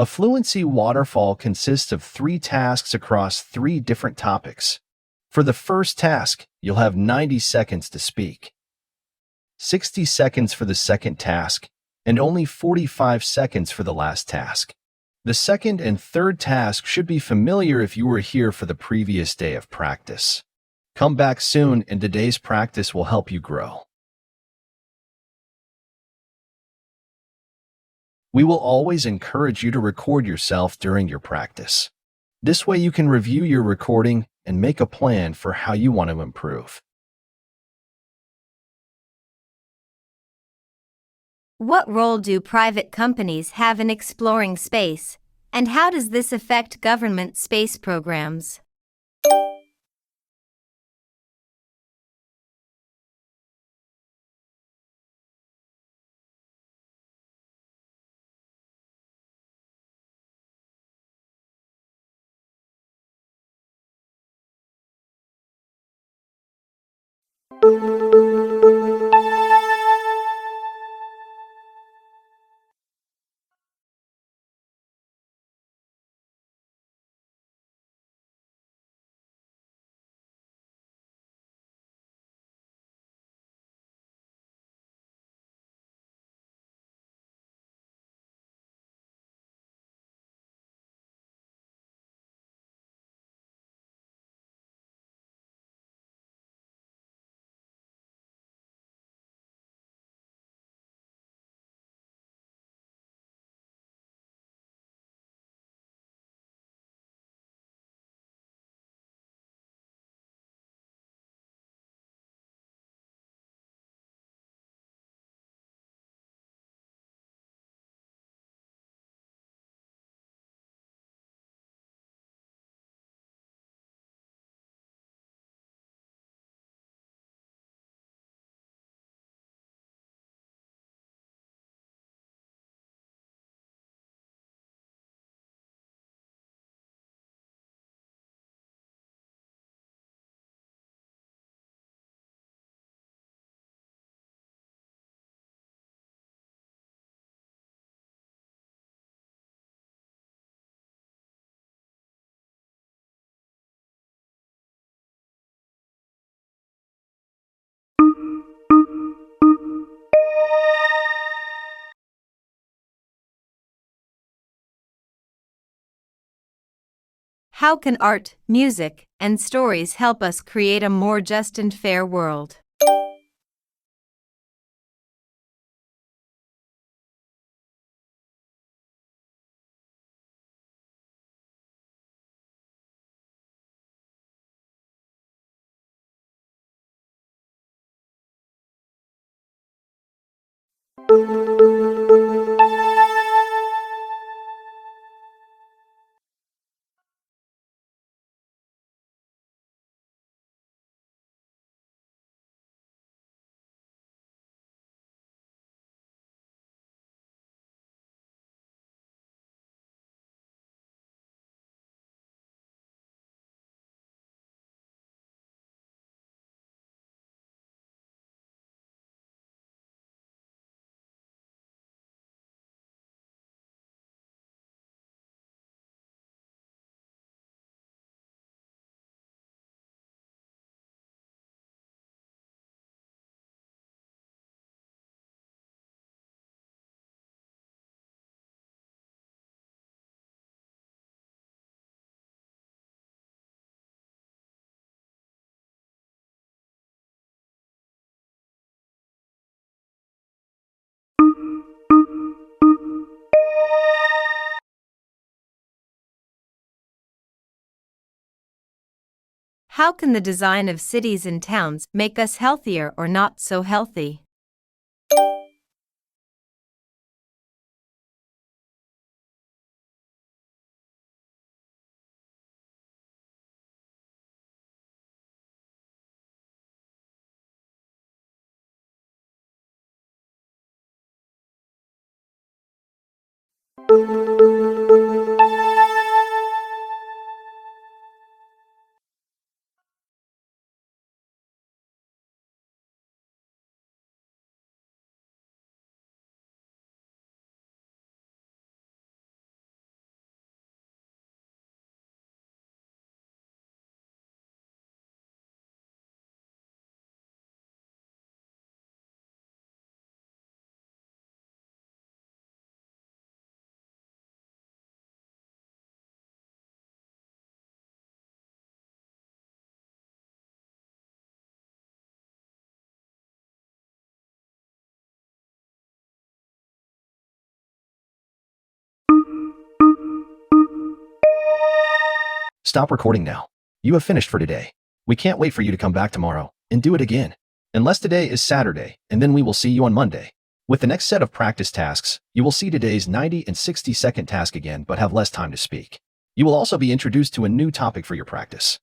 A Fluency Waterfall consists of 3 tasks across 3 different topics. For the first task, you'll have 90 seconds to speak, 60 seconds for the second task, and only 45 seconds for the last task. The second and third task should be familiar if you were here for the previous day of practice. Come back soon, and today's practice will help you grow. We will always encourage you to record yourself during your practice. This way you can review your recording and make a plan for how you want to improve. What role do private companies have in exploring space, and how does this affect government space programs? How can art, music, and stories help us create a more just and fair world? How can the design of cities and towns make us healthier or not so healthy? Stop recording now. You have finished for today. We can't wait for you to come back tomorrow and do it again. Unless today is Saturday, and then we will see you on Monday. With the next set of practice tasks, you will see today's 90 and 60-second task again but have less time to speak. You will also be introduced to a new topic for your practice.